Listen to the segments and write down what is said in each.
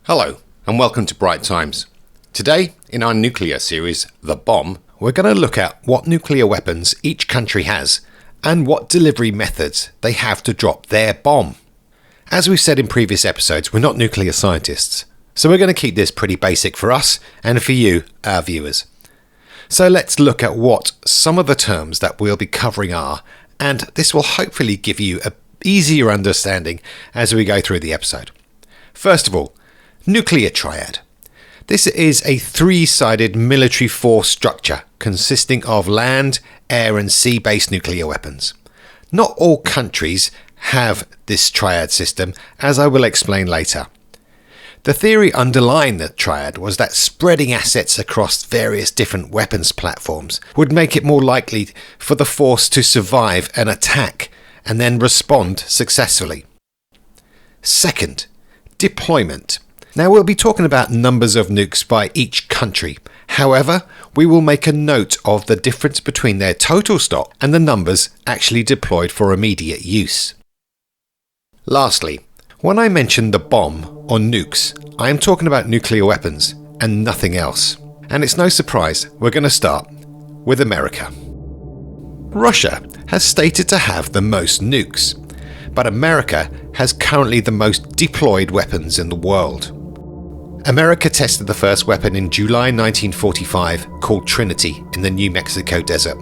Hello, and welcome to BRITE Times. Today, in our nuclear series, The Bomb, we're going to look at what nuclear weapons each country has and what delivery methods they have to drop their bomb. As we've said in previous episodes, we're not nuclear scientists, so we're going to keep this pretty basic for us and for you, our viewers. So let's look at what some of the terms that we'll be covering are, and this will hopefully give you an easier understanding as we go through the episode. First of all, nuclear triad. This is a three-sided military force structure consisting of land, air and sea-based nuclear weapons. Not all countries have this triad system, as I will explain later. The theory underlying the triad was that spreading assets across various different weapons platforms would make it more likely for the force to survive an attack and then respond successfully. Second, deployment. Now we'll be talking about numbers of nukes by each country. However, we will make a note of the difference between their total stock and the numbers actually deployed for immediate use. Lastly, when I mention the bomb or nukes, I am talking about nuclear weapons and nothing else. And it's no surprise we're going to start with America. Russia has stated to have the most nukes, but America has currently the most deployed weapons in the world. America tested the first weapon in July 1945 called Trinity in the New Mexico desert.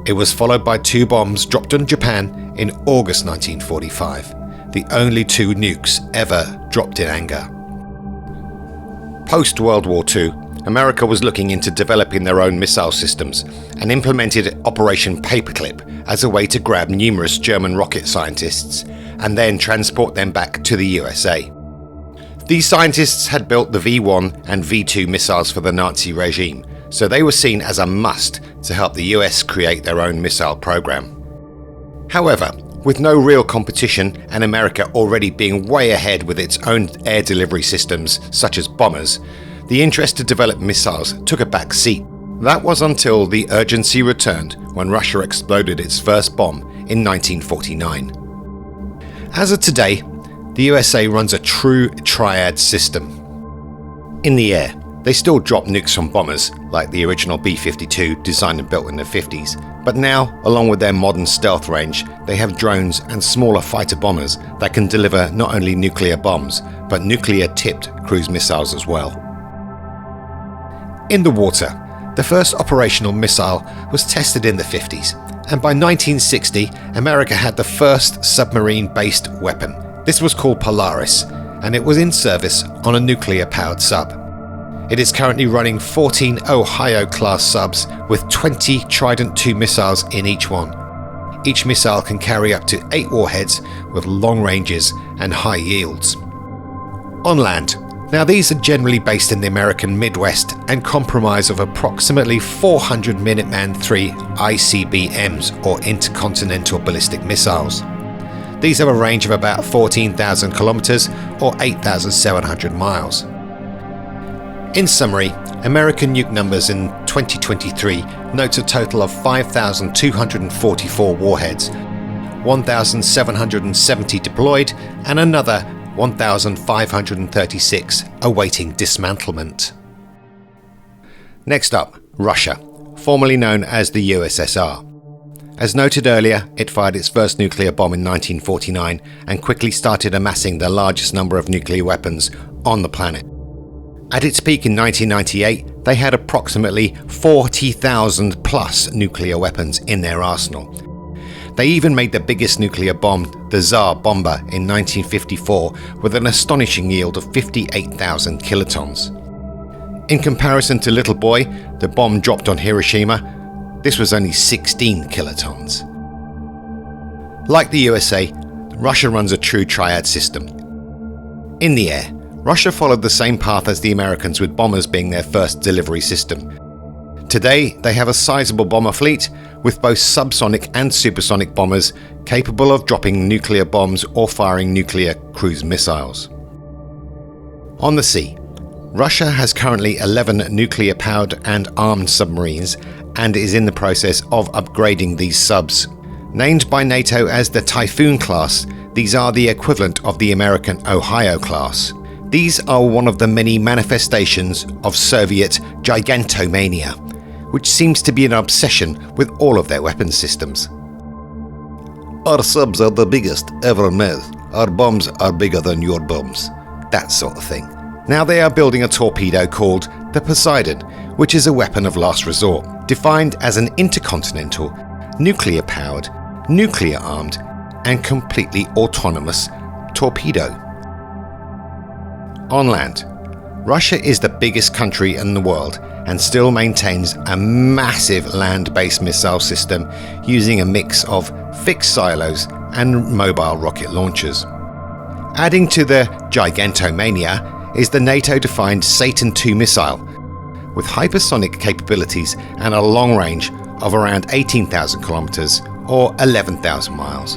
It was followed by two bombs dropped on Japan in August 1945, the only two nukes ever dropped in anger. Post-World War II, America was looking into developing their own missile systems and implemented Operation Paperclip as a way to grab numerous German rocket scientists and then transport them back to the USA. These scientists had built the V-1 and V-2 missiles for the Nazi regime, so they were seen as a must to help the US create their own missile program. However, with no real competition and America already being way ahead with its own air delivery systems such as bombers, the interest to develop missiles took a back seat. That was until the urgency returned when Russia exploded its first bomb in 1949. As of today, the USA runs a true triad system. In the air, they still drop nukes from bombers like the original B-52 designed and built in the 50s, but now, along with their modern stealth range, they have drones and smaller fighter bombers that can deliver not only nuclear bombs, but nuclear-tipped cruise missiles as well. In the water, the first operational missile was tested in the 50s, and by 1960, America had the first submarine-based weapon. This was called Polaris, and it was in service on a nuclear-powered sub. It is currently running 14 Ohio-class subs with 20 Trident II missiles in each one. Each missile can carry up to 8 warheads with long ranges and high yields. On land, now these are generally based in the American Midwest and comprise of approximately 400 Minuteman III ICBMs or intercontinental ballistic missiles. These have a range of about 14,000 kilometers or 8,700 miles. In summary, American nuke numbers in 2023 notes a total of 5,244 warheads, 1,770 deployed, and another 1,536 awaiting dismantlement. Next up, Russia, formerly known as the USSR. As noted earlier, it fired its first nuclear bomb in 1949 and quickly started amassing the largest number of nuclear weapons on the planet. At its peak in 1998, they had approximately 40,000 plus nuclear weapons in their arsenal. They even made the biggest nuclear bomb, the Tsar Bomber, in 1954 with an astonishing yield of 58,000 kilotons. In comparison to Little Boy, the bomb dropped on Hiroshima, this was only 16 kilotons. Like the USA, Russia runs a true triad system. In the air, Russia followed the same path as the Americans, with bombers being their first delivery system. Today, they have a sizable bomber fleet with both subsonic and supersonic bombers capable of dropping nuclear bombs or firing nuclear cruise missiles. On the sea, Russia has currently 11 nuclear-powered and armed submarines and is in the process of upgrading these subs. Named by NATO as the Typhoon class, these are the equivalent of the American Ohio class. These are one of the many manifestations of Soviet gigantomania, which seems to be an obsession with all of their weapons systems. Our subs are the biggest ever made. Our bombs are bigger than your bombs. That sort of thing. Now they are building a torpedo called the Poseidon, which is a weapon of last resort, defined as an intercontinental, nuclear-powered, nuclear-armed, and completely autonomous torpedo. On land, Russia is the biggest country in the world and still maintains a massive land-based missile system using a mix of fixed silos and mobile rocket launchers. Adding to the gigantomania is the NATO-defined Satan II missile, with hypersonic capabilities and a long range of around 18,000 kilometers or 11,000 miles.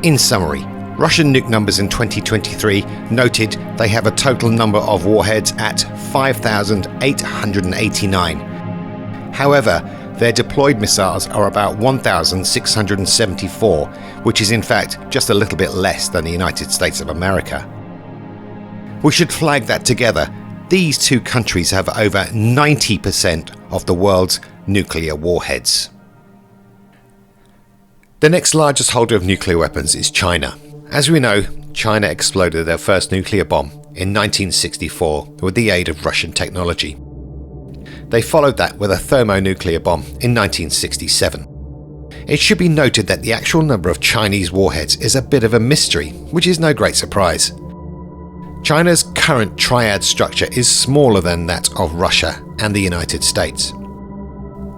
In summary, Russian nuke numbers in 2023 noted they have a total number of warheads at 5,889. However, their deployed missiles are about 1,674, which is in fact just a little bit less than the United States of America. We should flag that together, these two countries have over 90% of the world's nuclear warheads. The next largest holder of nuclear weapons is China. As we know, China exploded their first nuclear bomb in 1964 with the aid of Russian technology. They followed that with a thermonuclear bomb in 1967. It should be noted that the actual number of Chinese warheads is a bit of a mystery, which is no great surprise. China's current triad structure is smaller than that of Russia and the United States.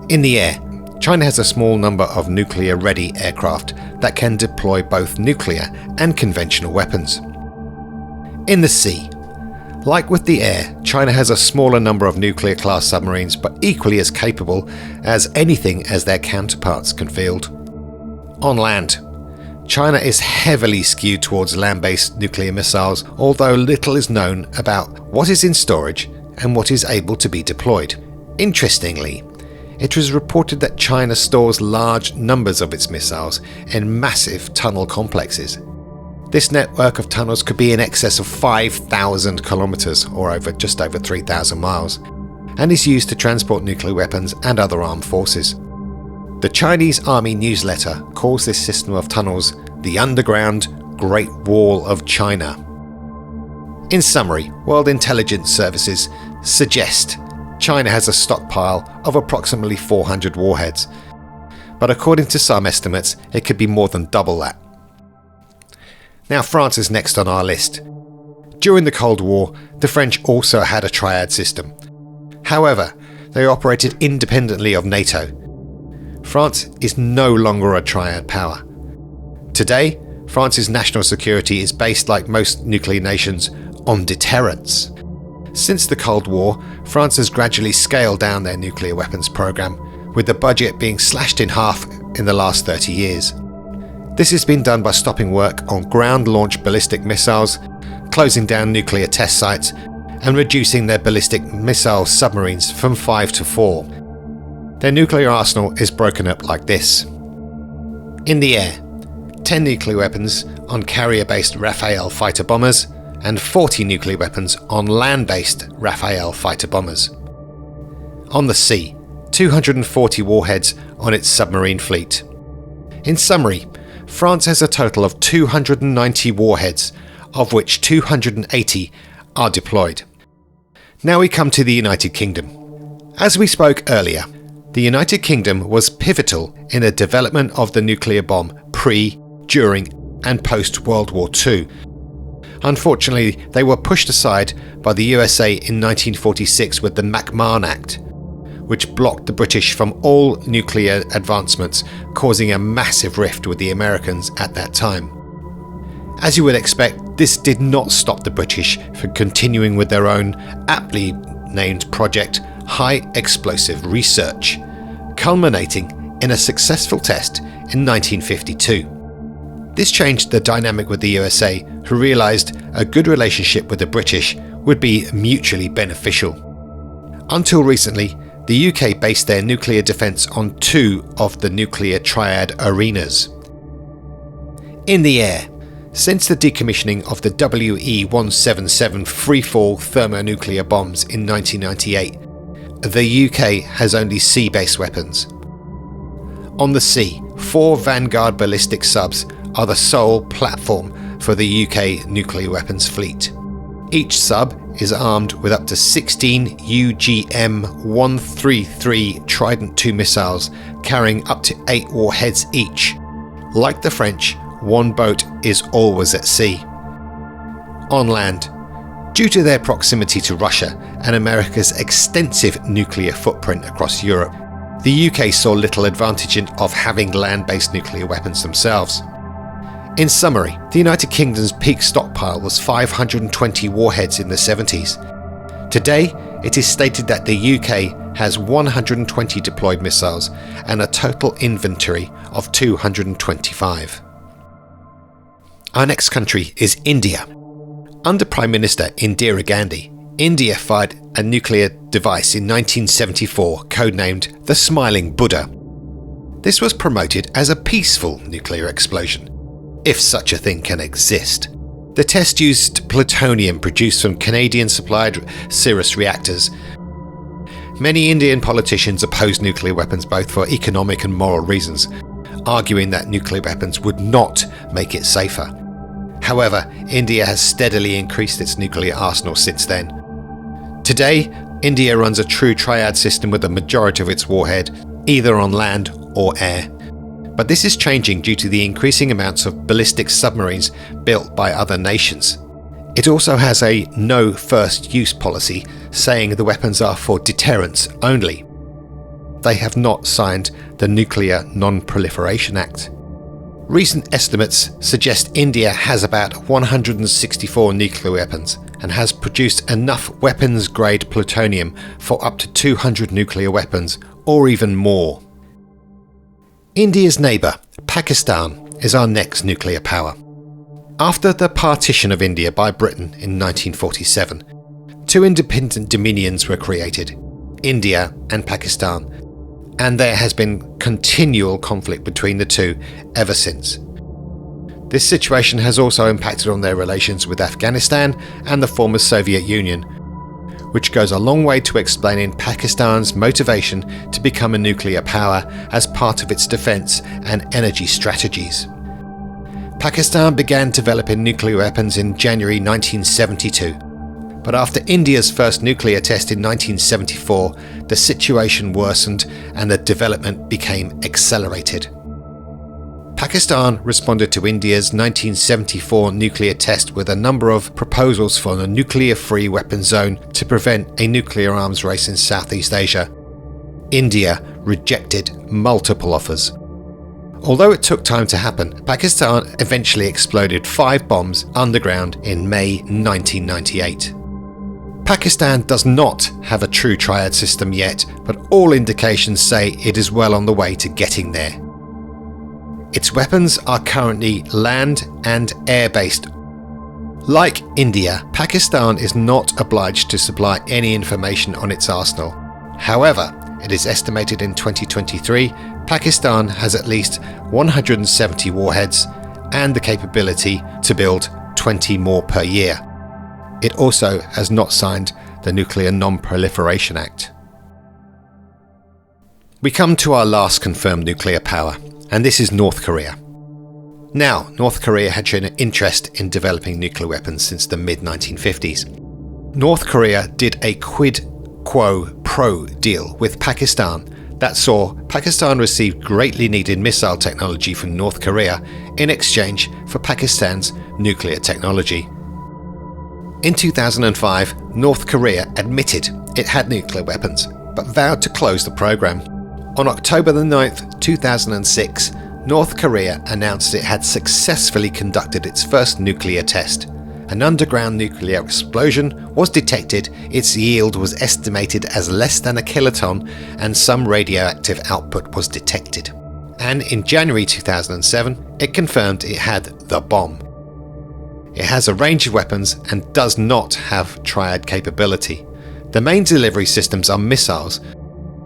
In the air, China has a small number of nuclear-ready aircraft that can deploy both nuclear and conventional weapons. In the sea, like with the air, China has a smaller number of nuclear-class submarines, but equally as capable as anything as their counterparts can field. On land, China is heavily skewed towards land-based nuclear missiles, although little is known about what is in storage and what is able to be deployed. Interestingly, it was reported that China stores large numbers of its missiles in massive tunnel complexes. This network of tunnels could be in excess of 5,000 kilometers or just over 3,000 miles, and is used to transport nuclear weapons and other armed forces. The Chinese Army newsletter calls this system of tunnels the Underground Great Wall of China. In summary, World Intelligence Services suggest China has a stockpile of approximately 400 warheads, but according to some estimates, it could be more than double that. Now, France is next on our list. During the Cold War, the French also had a triad system. However, they operated independently of NATO. France is no longer a triad power. Today, France's national security is based, like most nuclear nations, on deterrence. Since the Cold War, France has gradually scaled down their nuclear weapons program, with the budget being slashed in half in the last 30 years. This has been done by stopping work on ground-launched ballistic missiles, closing down nuclear test sites, and reducing their ballistic missile submarines from 5 to 4. Their nuclear arsenal is broken up like this. In the air, 10 nuclear weapons on carrier-based Rafale fighter bombers, and 40 nuclear weapons on land-based Rafale fighter bombers. On the sea, 240 warheads on its submarine fleet. In summary, France has a total of 290 warheads, of which 280 are deployed. Now we come to the United Kingdom. As we spoke earlier, the United Kingdom was pivotal in the development of the nuclear bomb pre, during, and post-World War II. Unfortunately, they were pushed aside by the USA in 1946 with the McMahon Act, which blocked the British from all nuclear advancements, causing a massive rift with the Americans at that time. As you would expect, this did not stop the British from continuing with their own aptly named project High Explosive Research, culminating in a successful test in 1952. This changed the dynamic with the USA, who realised a good relationship with the British would be mutually beneficial. Until recently, the UK based their nuclear defence on 2 of the nuclear triad arenas. In the air, Since the decommissioning of the WE-177 freefall thermonuclear bombs in 1998, the UK has only sea-based weapons. On the sea, 4 Vanguard ballistic subs are the sole platform for the UK nuclear weapons fleet. Each sub is armed with up to 16 UGM-133 Trident II missiles carrying up to 8 warheads each. Like the French, one boat is always at sea. On land, due to their proximity to Russia and America's extensive nuclear footprint across Europe, the UK saw little advantage of having land-based nuclear weapons themselves. In summary, the United Kingdom's peak stockpile was 520 warheads in the 70s. Today, it is stated that the UK has 120 deployed missiles and a total inventory of 225. Our next country is India. Under Prime Minister Indira Gandhi, India fired a nuclear device in 1974 codenamed the Smiling Buddha. This was promoted as a peaceful nuclear explosion, if such a thing can exist. The test used plutonium produced from Canadian-supplied Cirrus reactors. Many Indian politicians oppose nuclear weapons both for economic and moral reasons, arguing that nuclear weapons would not make it safer. However, India has steadily increased its nuclear arsenal since then. Today, India runs a true triad system with the majority of its warhead either on land or air. But this is changing due to the increasing amounts of ballistic submarines built by other nations. It also has a no first use policy, saying the weapons are for deterrence only. They have not signed the Nuclear Non-Proliferation Act. Recent estimates suggest India has about 164 nuclear weapons and has produced enough weapons-grade plutonium for up to 200 nuclear weapons, or even more. India's neighbour, Pakistan, is our next nuclear power. After the partition of India by Britain in 1947, 2 independent dominions were created, India and Pakistan, and there has been continual conflict between the two ever since. This situation has also impacted on their relations with Afghanistan and the former Soviet Union, which goes a long way to explaining Pakistan's motivation to become a nuclear power as part of its defence and energy strategies. Pakistan began developing nuclear weapons in January 1972, but after India's first nuclear test in 1974, the situation worsened and the development became accelerated. Pakistan responded to India's 1974 nuclear test with a number of proposals for a nuclear-free weapon zone to prevent a nuclear arms race in Southeast Asia. India rejected multiple offers. Although it took time to happen, Pakistan eventually exploded 5 bombs underground in May 1998. Pakistan does not have a true triad system yet, but all indications say it is well on the way to getting there. Its weapons are currently land and air-based. Like India, Pakistan is not obliged to supply any information on its arsenal. However, it is estimated in 2023 Pakistan has at least 170 warheads and the capability to build 20 more per year. It also has not signed the Nuclear Non-Proliferation Act. We come to our last confirmed nuclear power, and this is North Korea. Now, North Korea had shown an interest in developing nuclear weapons since the mid-1950s. North Korea did a quid quo pro deal with Pakistan that saw Pakistan receive greatly needed missile technology from North Korea in exchange for Pakistan's nuclear technology. In 2005, North Korea admitted it had nuclear weapons, but vowed to close the program. On October 9, 2006, North Korea announced it had successfully conducted its first nuclear test. An underground nuclear explosion was detected, its yield was estimated as less than a kiloton, and some radioactive output was detected. And in January 2007, it confirmed it had the bomb. It has a range of weapons and does not have triad capability. The main delivery systems are missiles.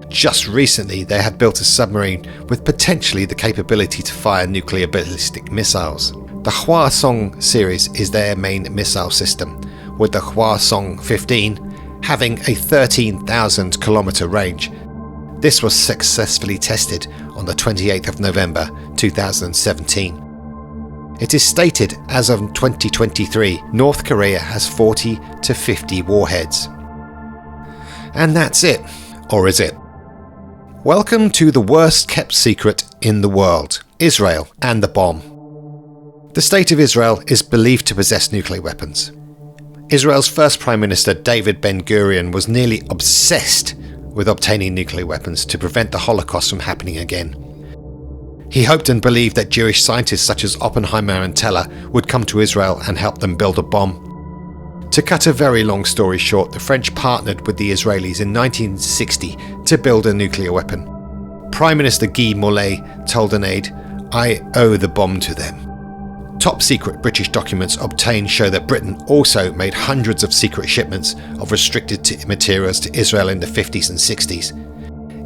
Just recently, they have built a submarine with potentially the capability to fire nuclear ballistic missiles. The Hwasong series is their main missile system, with the Hwasong 15 having a 13,000 kilometer range. This was successfully tested on the 28th of November 2017. It is stated as of 2023, North Korea has 40 to 50 warheads. And that's it. Or is it? Welcome to the worst kept secret in the world, Israel and the bomb. The state of Israel is believed to possess nuclear weapons. Israel's first Prime Minister David Ben-Gurion was nearly obsessed with obtaining nuclear weapons to prevent the Holocaust from happening again. He hoped and believed that Jewish scientists such as Oppenheimer and Teller would come to Israel and help them build a bomb. To cut a very long story short, the French partnered with the Israelis in 1960 to build a nuclear weapon. Prime Minister Guy Mollet told an aide, "I owe the bomb to them." Top secret British documents obtained show that Britain also made hundreds of secret shipments of restricted materials to Israel in the 50s and 60s.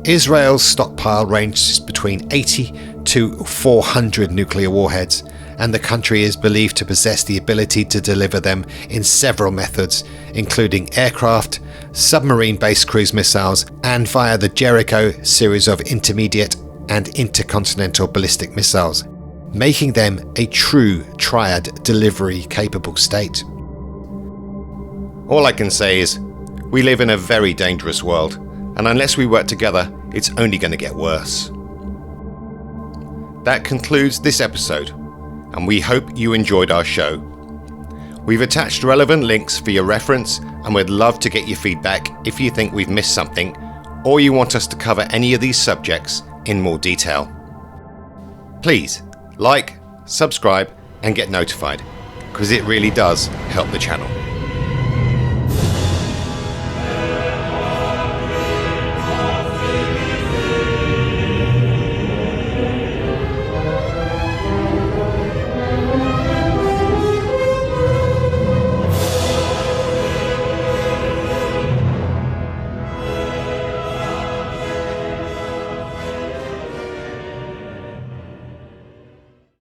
Israel's stockpile ranges between 80 to 400 nuclear warheads, and the country is believed to possess the ability to deliver them in several methods, including aircraft, submarine-based cruise missiles, and via the Jericho series of intermediate and intercontinental ballistic missiles, making them a true triad delivery capable state. All I can say is, we live in a very dangerous world, and unless we work together, it's only going to get worse. That concludes this episode, and we hope you enjoyed our show. We've attached relevant links for your reference, and we'd love to get your feedback if you think we've missed something, or you want us to cover any of these subjects in more detail. Please like, subscribe, and get notified, because it really does help the channel.